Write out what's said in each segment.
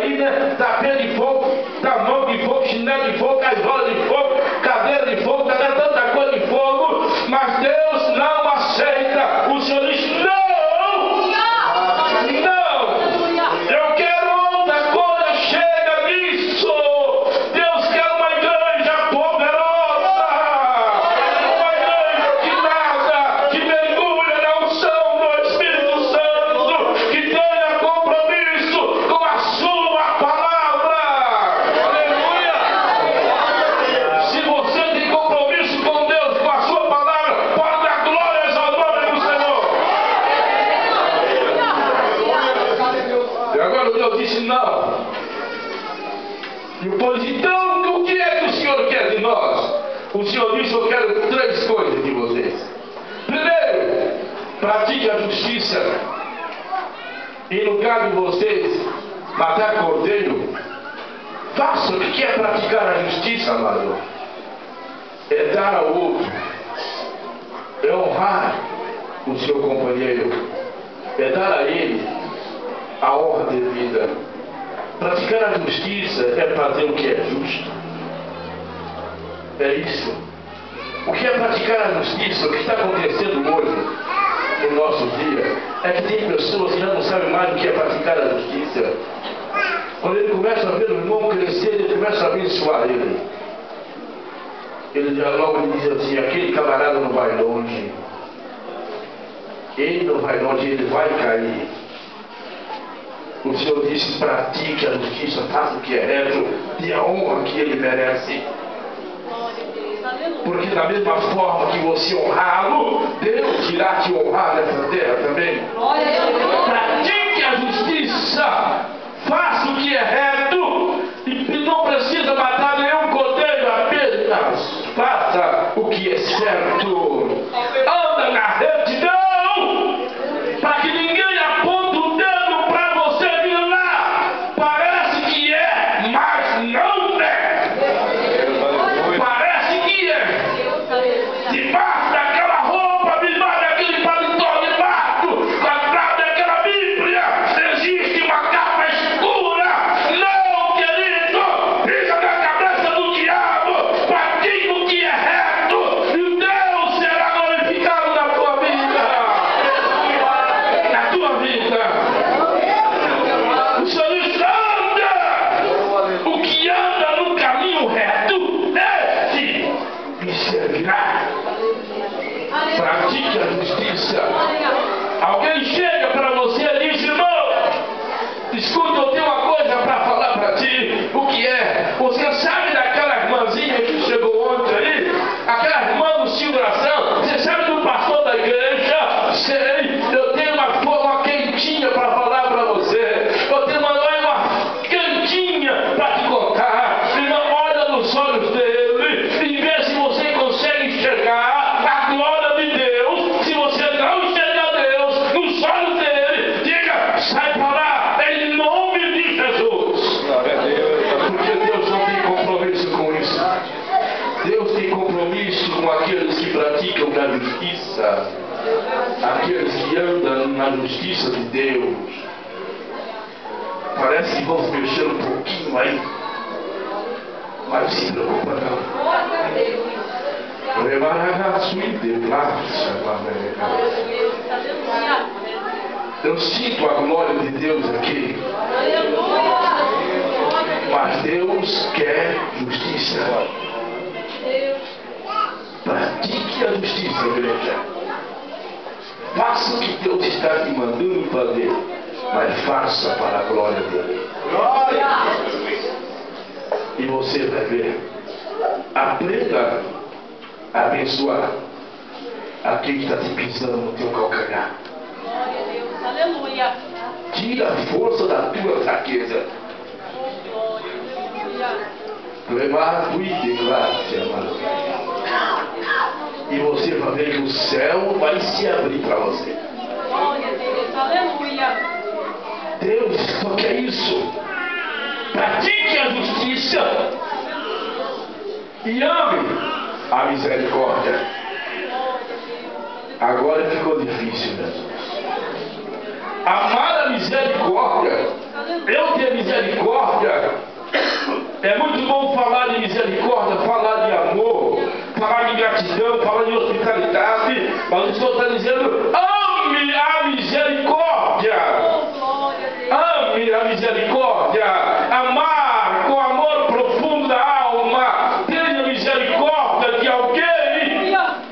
aí, né? Tapete de fogo, tamanho de fogo, chinelo de fogo, caisola de fogo, cadeira de fogo, tá dando tanta coisa de fogo, mas Deus não aceita. O Senhor diz: não! Eu quero outra coisa, chega disso! Deus quer uma igreja poderosa, uma igreja que nada, que mergulha na unção do Espírito Santo, que tenha compromisso com a sua palavra. Aleluia! Se você tem compromisso com Deus, com a sua palavra, pode dar glórias ao nome do Senhor. E agora Deus disse: não. E o povo disse: então, o que é que o Senhor quer de nós? O Senhor disse: eu quero três coisas de vocês. Primeiro, pratique a justiça. Em lugar de vocês matar cordeiro, faça. O que é praticar a justiça, amado? É dar ao outro, é honrar o seu companheiro, é dar a ele a honra devida. Praticar a justiça é fazer o que é justo. É isso. O que é praticar a justiça? O que está acontecendo hoje no nosso dia é que tem pessoas que já não sabem mais o que é praticar a justiça. Quando ele começa a ver o irmão crescer, ele começa a abençoar ele. Ele já logo lhe diz assim: aquele camarada não vai longe. Ele não vai longe, ele vai cair. O Senhor disse: pratique a justiça, faça o que é reto, dê a honra que ele merece. Porque da mesma forma que você honrá-lo, Deus irá te honrar nessa terra também. Pratique a justiça, faça o que é reto, e não precisa matar nenhum cordeiro, apenas faça o que é certo. Anda na retidão, para que ninguém aponte o dedo para você vir lá. Parece que é, mas não é. Parece que é. Debaixo daquela roupa, debaixo daquele paletó, debaixo daquela Bíblia, existe uma capa escura. Não, querido, pisa na cabeça do diabo, pratique o que é reto, e Deus será glorificado na tua vida. Na tua vida. O Senhor diz: anda. O que anda no caminho reto, esse me servirá. Pratique a justiça. Alguém chega para você e diz: irmão, escuta, eu tenho uma coisa para falar para ti. O que é? Você sabe daquela irmãzinha que chegou ontem aí? Aquela irmã do Cio Oração? Você sabe do pastor da igreja? Sei, eu tenho uma quentinha para falar para você. Eu tenho uma cantinha para te contar. Irmão, olha nos olhos dele e vê se você consegue enxergar a glória de Deus. Se você não enxergar Deus nos olhos dele, diga: sai para lá, em nome de Jesus. Porque Deus não tem compromisso com isso. Deus tem compromisso com aqueles que praticam a justiça, aqueles que andam na justiça de Deus. Parece que vamos mexer um pouquinho aí, mas não se preocupa não. Eu sinto a glória de Deus aqui. Mas Deus quer justiça. Pratique a justiça, igreja. Faça o que Deus está te mandando fazer, mas faça para a glória dele. E você vai ver. Aprenda a abençoar aquele que está te pisando no teu calcanhar. Glória a Deus, aleluia. Tira a força da tua fraqueza. Levar a tua graça, amado. E você vai ver que o céu vai se abrir para você. Glória a Deus, aleluia. Deus só quer isso. Pratique a justiça e ame a misericórdia. Agora ficou difícil, né? Amar a misericórdia, eu ter misericórdia Mas o Senhor está dizendo: ame a misericórdia. Oh, glória a Deus. Ame a misericórdia. Amar com amor profundo da alma. Tenha misericórdia de alguém. Aleluia.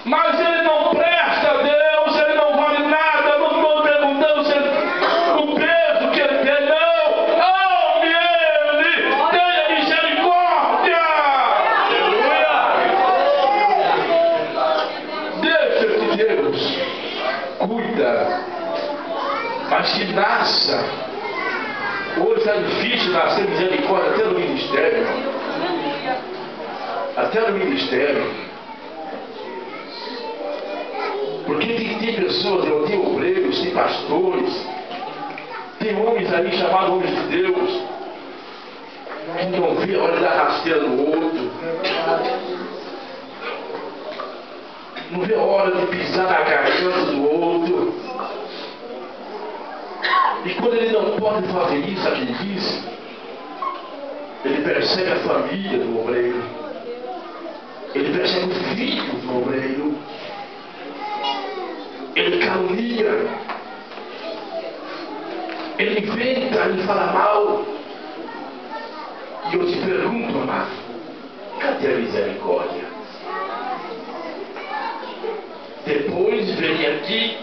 Mas ele não presta a Deus, ele não vale nada. Não estou perguntando se o peso que ele tem, não. Ame ele, tenha misericórdia. Deixa que Deus cuida, mas que nasça. Hoje está difícil nascer misericórdia até no ministério. Aleluia. Até no ministério. Porque tem pessoas, tem obreiros, tem pastores, tem homens aí chamados homens de Deus, que não vê a hora de dar rasteira no outro, não vê a hora de pisar na garganta do outro. E quando ele não pode fazer isso, sabe o que ele diz? Ele persegue a família do obreiro, ele persegue o filho do obreiro. Ele calunia, ele inventa, ele fala mal. E eu te pergunto, amado, cadê a misericórdia? Depois vem aqui